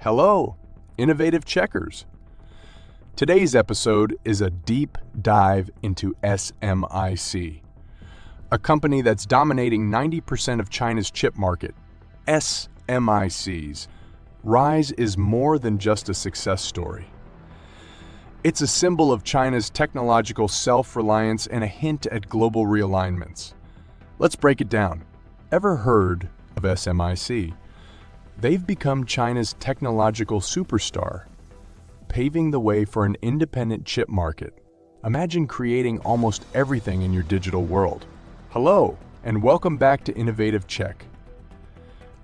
Hello, innovative checkers. Today's episode is a deep dive into SMIC, a company that's dominating 90% of China's chip market. SMIC's rise is more than just a success story. It's a symbol of China's technological self-reliance and a hint at global realignments. Let's break it down. Ever heard of SMIC? They've become China's technological superstar, paving the way for an independent chip market. Imagine creating almost everything in your digital world. Hello, and welcome back to Innovative Check,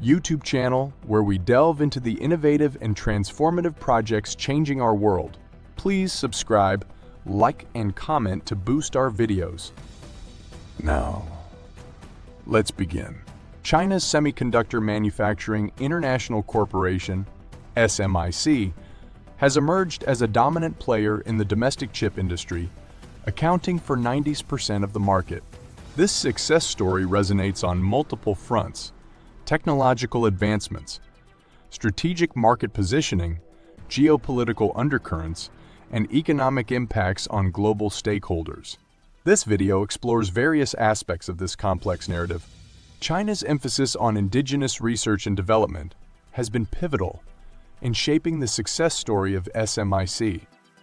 YouTube channel where we delve into the innovative and transformative projects changing our world. Please subscribe, like, and comment to boost our videos. Now, let's begin. China's Semiconductor Manufacturing International Corporation, SMIC, has emerged as a dominant player in the domestic chip industry, accounting for 90% of the market. This success story resonates on multiple fronts: technological advancements, strategic market positioning, geopolitical undercurrents, and economic impacts on global stakeholders. This video explores various aspects of this complex narrative. China's emphasis on indigenous research and development has been pivotal in shaping the success story of SMIC.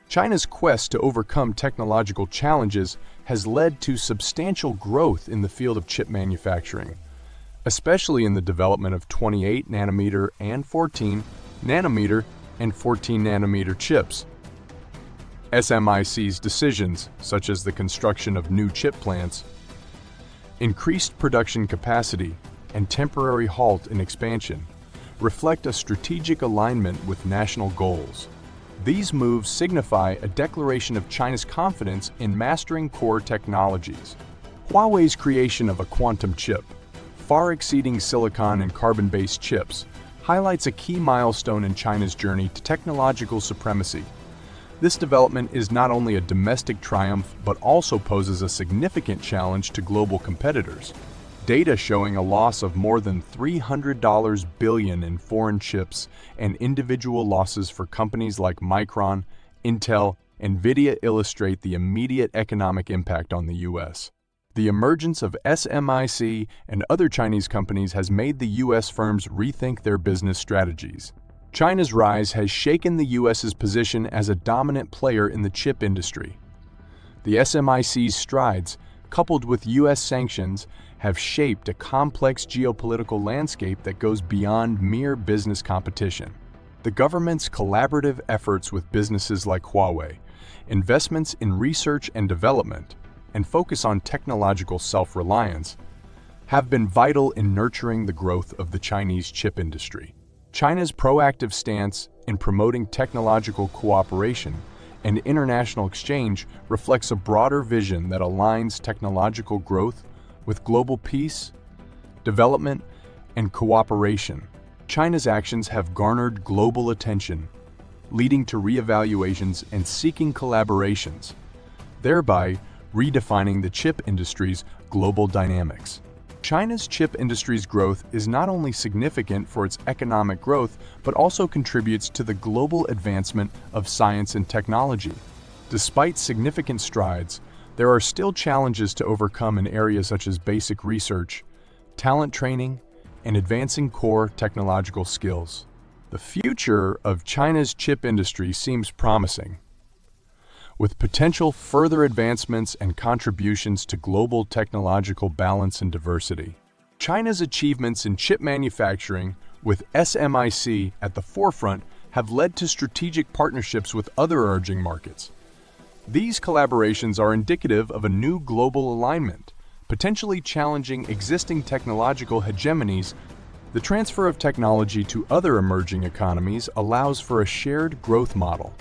China's quest to overcome technological challenges has led to substantial growth in the field of chip manufacturing, especially in the development of 28 nanometer and 14 nanometer chips. SMIC's decisions, such as the construction of new chip plants, increased production capacity, and temporary halt in expansion, reflect a strategic alignment with national goals. These moves signify a declaration of China's confidence in mastering core technologies. Huawei's creation of a quantum chip, far exceeding silicon and carbon-based chips, highlights a key milestone in China's journey to technological supremacy. This development is not only a domestic triumph, but also poses a significant challenge to global competitors. Data showing a loss of more than $300 billion in foreign chips and individual losses for companies like Micron, Intel, and Nvidia illustrate the immediate economic impact on the U.S. The emergence of SMIC and other Chinese companies has made the U.S. firms rethink their business strategies. China's rise has shaken the U.S.'s position as a dominant player in the chip industry. The SMIC's strides, coupled with U.S. sanctions, have shaped a complex geopolitical landscape that goes beyond mere business competition. The government's collaborative efforts with businesses like Huawei, investments in research and development, and focus on technological self-reliance have been vital in nurturing the growth of the Chinese chip industry. China's proactive stance in promoting technological cooperation and international exchange reflects a broader vision that aligns technological growth with global peace, development, and cooperation. China's actions have garnered global attention, leading to reevaluations and seeking collaborations, thereby redefining the chip industry's global dynamics. China's chip industry's growth is not only significant for its economic growth, but also contributes to the global advancement of science and technology. Despite significant strides, there are still challenges to overcome in areas such as basic research, talent training, and advancing core technological skills. The future of China's chip industry seems promising, with potential further advancements and contributions to global technological balance and diversity. China's achievements in chip manufacturing, with SMIC at the forefront, have led to strategic partnerships with other emerging markets. These collaborations are indicative of a new global alignment, potentially challenging existing technological hegemonies. The transfer of technology to other emerging economies allows for a shared growth model,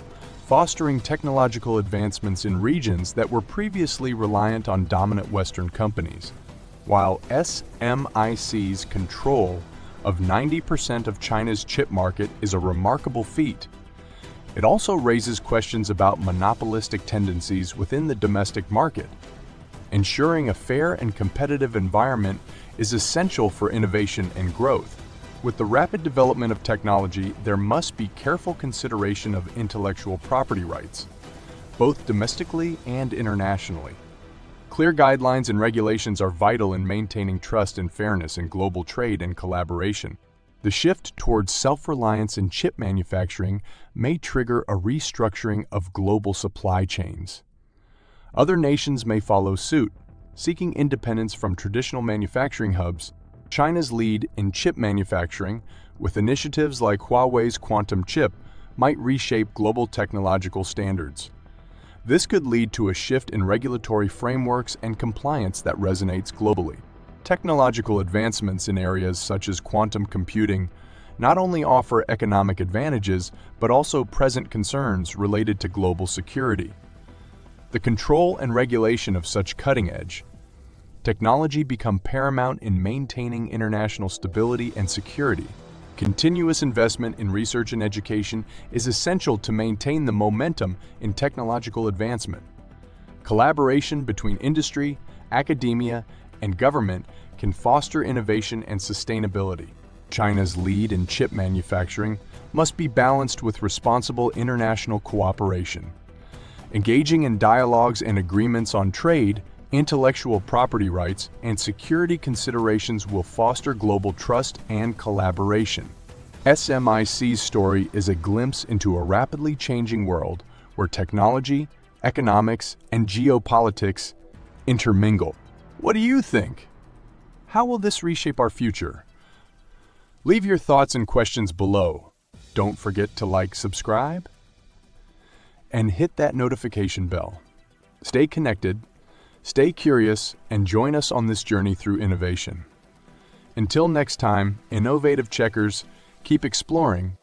fostering technological advancements in regions that were previously reliant on dominant Western companies. While SMIC's control of 90% of China's chip market is a remarkable feat, it also raises questions about monopolistic tendencies within the domestic market. Ensuring a fair and competitive environment is essential for innovation and growth. With the rapid development of technology, there must be careful consideration of intellectual property rights, both domestically and internationally. Clear guidelines and regulations are vital in maintaining trust and fairness in global trade and collaboration. The shift towards self-reliance in chip manufacturing may trigger a restructuring of global supply chains. Other nations may follow suit, seeking independence from traditional manufacturing hubs. China's lead in chip manufacturing, with initiatives like Huawei's quantum chip, might reshape global technological standards. This could lead to a shift in regulatory frameworks and compliance that resonates globally. Technological advancements in areas such as quantum computing not only offer economic advantages, but also present concerns related to global security. The control and regulation of such cutting-edge technology become paramount in maintaining international stability and security. Continuous investment in research and education is essential to maintain the momentum in technological advancement. Collaboration between industry, academia, and government can foster innovation and sustainability. China's lead in chip manufacturing must be balanced with responsible international cooperation. Engaging in dialogues and agreements on trade, intellectual property rights, and security considerations will foster global trust and collaboration. SMIC's story is a glimpse into a rapidly changing world where technology, economics, and geopolitics intermingle. What do you think? How will this reshape our future? Leave your thoughts and questions below. Don't forget to like, subscribe, and hit that notification bell. Stay connected, stay curious, and join us on this journey through innovation. Until next time, innovative checkers, keep exploring,